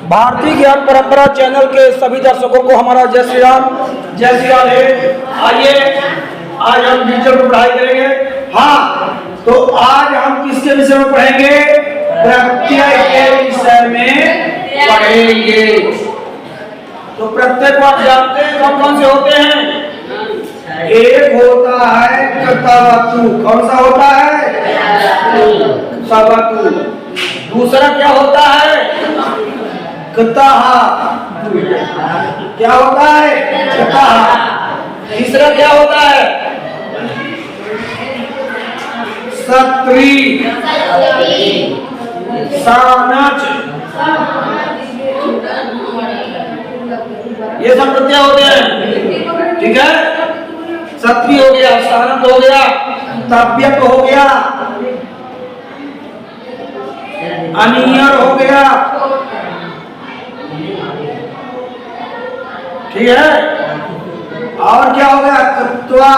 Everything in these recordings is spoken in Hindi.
भारतीय ज्ञान परंपरा चैनल के सभी दर्शकों को हमारा जय श्री राम है। आइए आज हम डिजिटल पर पढ़ाई करेंगे। हाँ, तो आज हम किसके विषय में पढ़ेंगे? प्रत्यय के विषय में पढ़ेंगे। तो प्रत्यय को आप जानते हैं कौन कौन से होते हैं? एक होता है कर्तावतु। कौन सा होता है? कर्तावतु। दूसरा क्या होता है? कतः। क्या होता है? कतः। तीसरा क्या होता है? सत्री। सानच। ये सब प्रत्यय होते हैं, ठीक है। सत्री हो गया, सानत हो गया, तव्यत हो गया, अनियर हो गया, ठीक है। और क्या हो गया? तत्वा।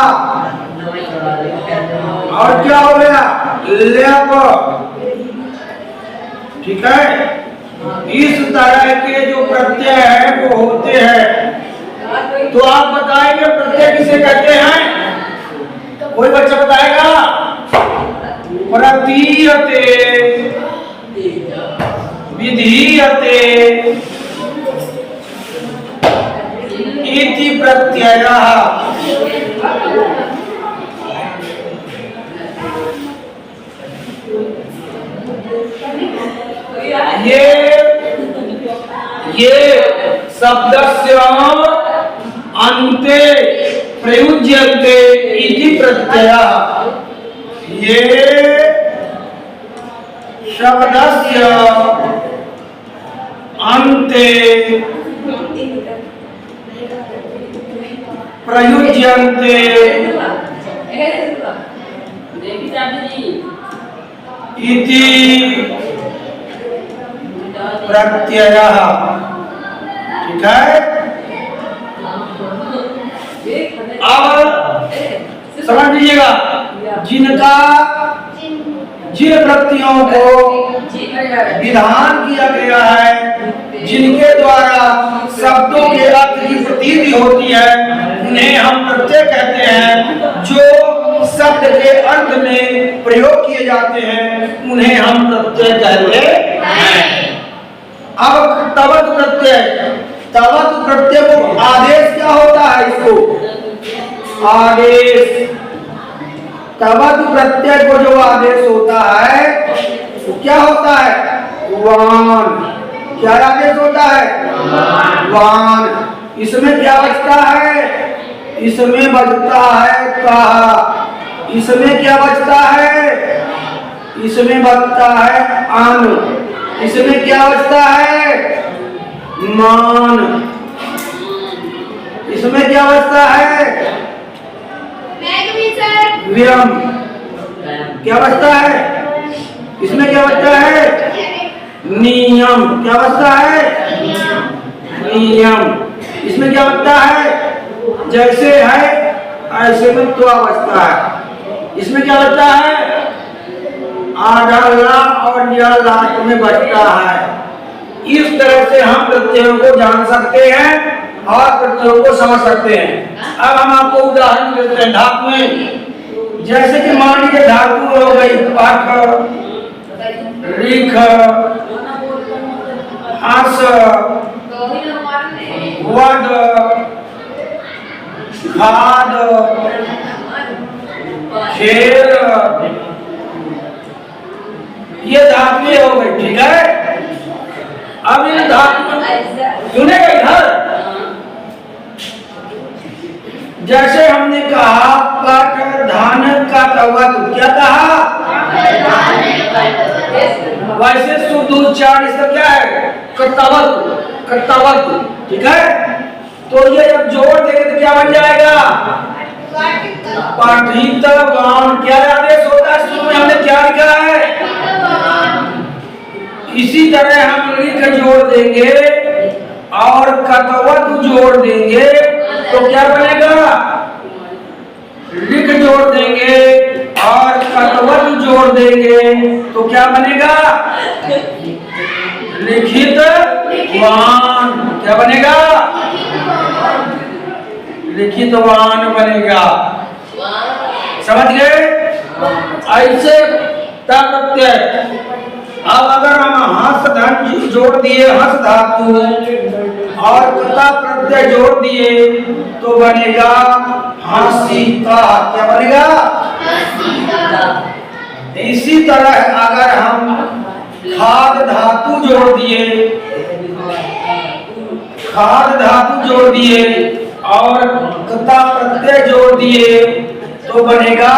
और क्या हो गया? लेप, ठीक है। इस तरह के जो प्रत्यय है वो होते हैं। तो आप बताएंगे प्रत्यय किसे कहते हैं? कोई बच्चा बताएगा? प्रतीयते, विधीयते इति प्रत्ययः। ये शब्दस्य अन्ते प्रयुज्यन्ते इति प्रत्ययः। ये शब्दस्य अन्ते प्रयुज्यन्ते इति प्रत्ययः, ठीक है। अब समझ लीजिएगा, जिन प्रत्ययों को विधान किया गया है, जिनके द्वारा शब्दों के अर्थ की प्रतीति होती है, उन्हें हम प्रत्यय कहते हैं। जो शब्द के अर्थ में प्रयोग किए जाते हैं उन्हें हम प्रत्यय कहते हैं। अब तवत प्रत्यय को आदेश क्या होता है? इसको आदेश, तवत प्रत्यय को जो आदेश होता है वो क्या होता है? वान। क्या आदेश होता है? वान। इसमें क्या बचता है? इसमें बचता है कहा। इसमें क्या बचता है? इसमें बचता है अन। इसमें क्या बचता है? मान। इसमें क्या बचता है? व्यम। क्या बचता है? इसमें क्या बचता है? नियम। क्या बचता है? नियम। इसमें क्या बचता है? जैसे है ऐसे में त्वा बचता है। इसमें क्या बचता है? आधाला और यह लास्ट में बचता है। इस तरह से हम प्रत्ययों को जान सकते हैं और प्रत्ययों को समझ सकते हैं। अब हम आपको उदाहरण देते हैं धातु में। जैसे कि मान लीजिए धातु हो गई पठ, रिख, हस, वद, खाद, खेल, ये धातुएं हो गई, ठीक है। अब इन धातु सुनेगा इधर। जैसे हमने कहा पट धान का तवत, क्या कहा? वैसे शुद्ध उच्चारण इसका क्या है? कर्तवत, कर्तवत, ठीक है। तो ये जब जोड़ देंगे तो क्या बन जाएगा? पठितवान। क्या आदेश होता है? शुरू में हमने क्या लिखा है? इसी तरह हम लिख जोड़ देंगे और कतवत जोड़ देंगे तो क्या बनेगा? लिख जोड़ देंगे और कतवत जोड़ देंगे तो क्या बनेगा? लिखित वान। क्या बनेगा? लिखित वान बनेगा। समझ गए? ऐसे ता प्रत्यय। अब अगर हम हंस धन जोड़ दिए, हंस धातु और कता प्रत्यय जोड़ दिए तो बनेगा हंसीता। क्या बनेगा? इसी तरह अगर हम खाद धातु जोड़ दिए, खाद धातु जोड़ दिए और कता प्रत्यय जोड़ दिए तो बनेगा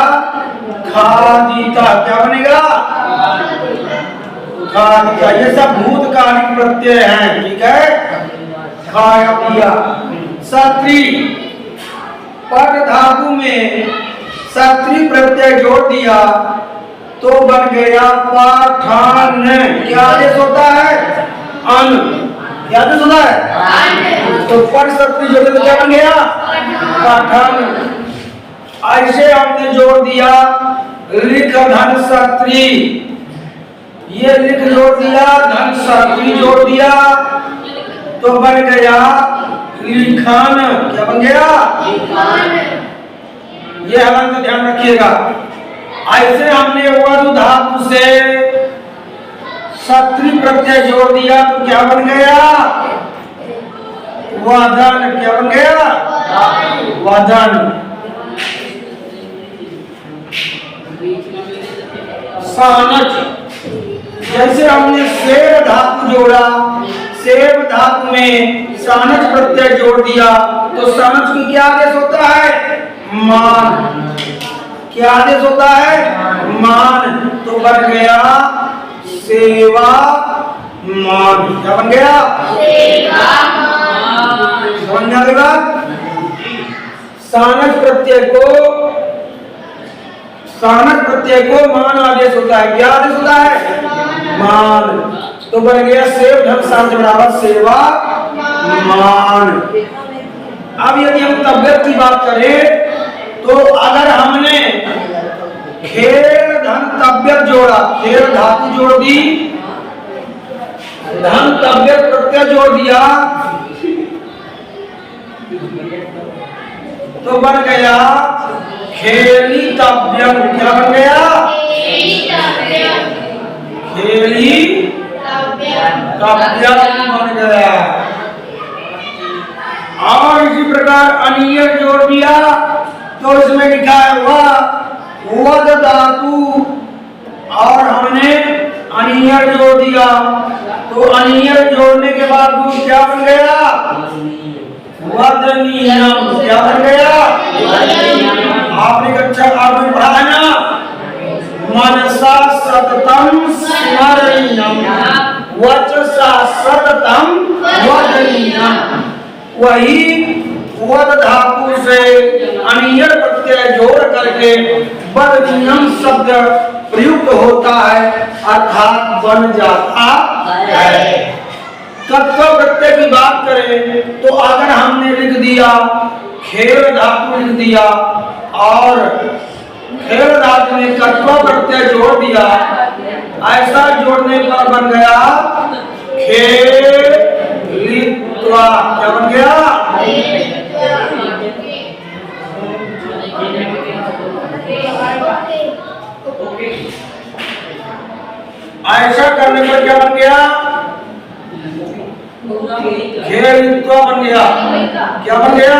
खादिता। क्या बनेगा? खादिता। ये सब भूतकालिक प्रत्यय हैं। ठीक है? खाया पिया। सत्री, पट धातु में सत्री प्रत्यय जोड़ दिया तो बन गया पाठान। क्या आदेश होता है? अन। क्या आदेश होता है? तो पट सत्री जोड़े तो क्या बन गया? पाठान। ऐसे हमने जोड़ दिया लिख धन सत्री। ये लिख जोड़ दिया, धन सत्री जोड़ दिया तो बन गया लिखान। क्या बन गया? ये हलन का ध्यान रखिएगा। ऐसे हमने वधु धातु से सत्री प्रत्यय जोड़ दिया तो क्या बन गया? वदन। क्या बन गया? वदन। सानच, जैसे हमने सेव धातु जोड़ा, सेव धातु में सानच प्रत्यय जोड़ दिया तो सानच की क्या आदेश होता है? मान। क्या आदेश होता है? मान। तो बन गया सेवा मान। क्या बन गया? सेवा मान। समझ में आ गया? सानच प्रत्यय को मान आदेश होता है। क्या आदेश होता है? मान। तो बन गया सेव धन साथ बराबर सेवा मान। अब यदि हम तबियत की बात करें तो अगर हमने खेल धन तबियत जोड़ा, खेल धातु जोड़ दी, धन तबियत प्रत्यय जोड़ दिया तो बन गया खेली तव्यम। क्या बन गया? खेली तव्यम बन गया। और इसी प्रकार अनियर जोड़ दिया तो इसमें लिखा है वद धातु और हमने अनियर जोड़ दिया तो अनियर जोड़ने के बाद क्या बन गया? वदनीयम। क्या बन गया? आपने कक्षा आपने पढ़ा है ना? मनसा सततम स्मरणीयम, वचसा सततम वदनीयम। वही वद धातु से अनियर प्रत्यय जोड़ करके वदनीयम शब्द प्रयुक्त होता है अर्थात बन जाता है। तत्व प्रत्यय की बात करें तो अगर हमने लिख दिया खेल धातु लिख दिया और खेल धातु में तत्व प्रत्यय जोड़ दिया, ऐसा जोड़ने पर बन गया खेलित्वा। क्या बन गया? ऐसा करने पर क्या बन गया? खेलित्वा बन गया। क्या बन गया?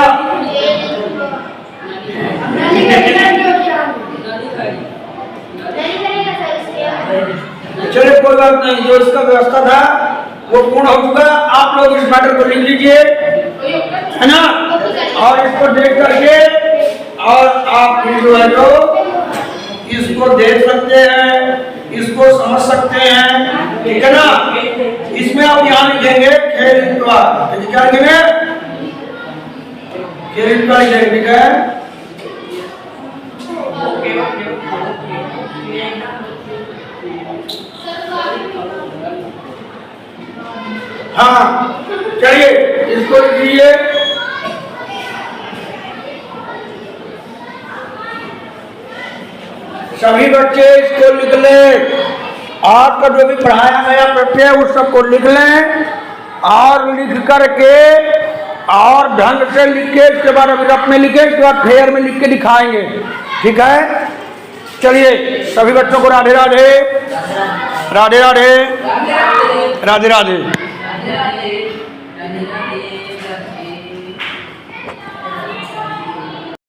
चलिए कोई बात नहीं, जो इसका व्यवस्था था वो पूर्ण हो चुका। आप लोग इस मैटर को लिख लीजिए, है ना? और इसको देख करके और आप जो है जो इसको देख सकते हैं, इसको समझ सकते हैं। ठीक है ना? इसमें आप यहाँ लिखेंगे खेलित्वा। क्या लिखेंगे? खेलित्वा लिखेंगे। ठीक है? हाँ चलिए इसको लिखिए। सभी बच्चे इसको लिख ले। आज का जो भी पढ़ाया गया प्रत्यय उस सबको लिख लें और लिख करके और ढंग से लिख के इसके बाद अभी रफ में लिखे, इसके बाद फेयर में लिख के दिखाएंगे। ठीक है, चलिए सभी बच्चों को राधे राधे, राधे राधे, राधे राधे।